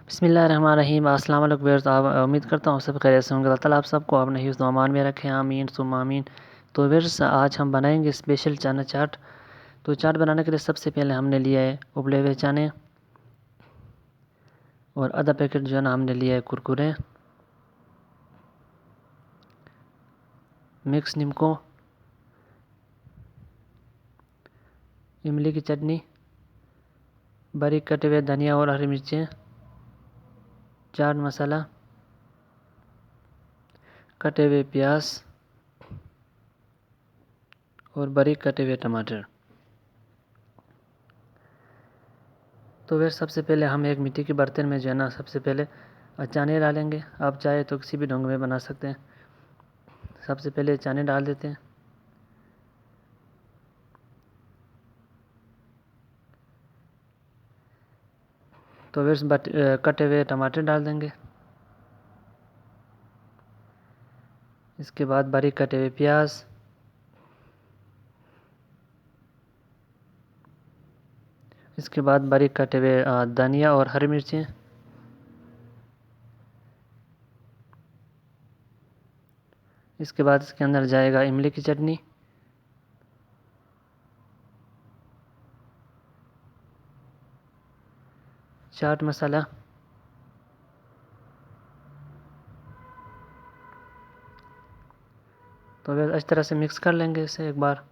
बिस्मिल्लाहिर्रहमानिर्रहीम। अस्सलाम वालेकुम व्यूअर्स। उम्मीद करता हूँ सब खैरियत से होंगे। अल्लाह ताला आप सबको अपने हिफ्ज़ व अमान में रखें, आमीन सुम्मा आमीन। तो व्यूअर्स, आज हम बनाएंगे स्पेशल चना चाट। तो चाट बनाने के लिए सबसे पहले हमने लिया है उबले हुए चने और आधा पैकेट जो है ना हमने लिया है कुरकुरे, मिक्स नींबू, इमली की चटनी, बारीक कटे हुए धनिया और हरी मिर्चें, चाट मसाला, कटे हुए प्याज और बारीक कटे हुए टमाटर। तो वह सबसे पहले हम एक मिट्टी के बर्तन में जो है ना सबसे पहले चने डालेंगे। आप चाहे तो किसी भी ढंग में बना सकते हैं। सबसे पहले चने डाल देते हैं। तो फिर कटे हुए टमाटर डाल देंगे। इसके बाद बारीक कटे हुए प्याज, इसके बाद बारीक कटे हुए धनिया और हरी मिर्चें, इसके बाद इसके अंदर जाएगा इमली की चटनी, चाट मसाला, तो फिर इस तरह से मिक्स कर लेंगे इसे एक बार।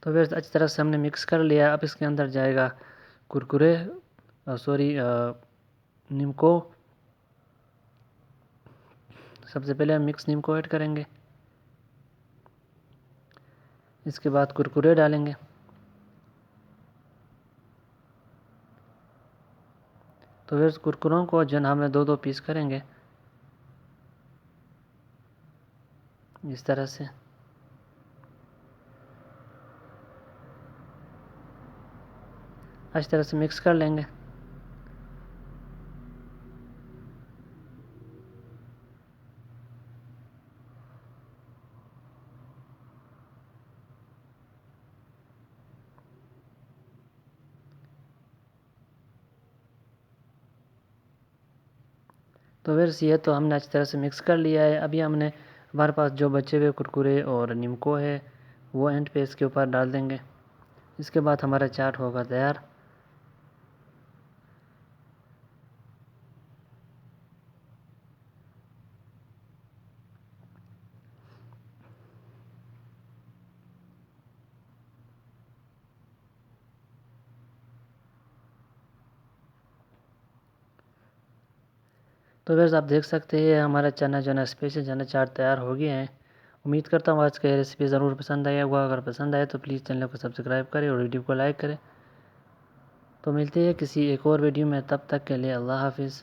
तो फिर अच्छी तरह से हमने मिक्स कर लिया। अब इसके अंदर जाएगा कुरकुरे, नीमको। सबसे पहले हम मिक्स नीमको ऐड करेंगे, इसके बाद कुरकुरे डालेंगे, तो फिर कुरकुरों को जो है हमें 2-2 पीस करेंगे इस तरह से। अच्छी तरह से मिक्स कर लेंगे। तो फिर ये तो हमने अच्छी तरह से मिक्स कर लिया है। अभी हमारे पास जो बचे हुए कुरकुरे और नीमको है वो एंड पे इसके ऊपर डाल देंगे। इसके बाद हमारा चाट होगा तैयार। तो वैसे आप देख सकते हैं हमारा चना जो है स्पेशल चना चाट तैयार हो गया है। उम्मीद करता हूँ आज का रेसिपी ज़रूर पसंद आया होगा। अगर पसंद आए तो प्लीज़ चैनल को सब्सक्राइब करें और वीडियो को लाइक करें। तो मिलते हैं किसी एक और वीडियो में, तब तक के लिए अल्लाह हाफिज़।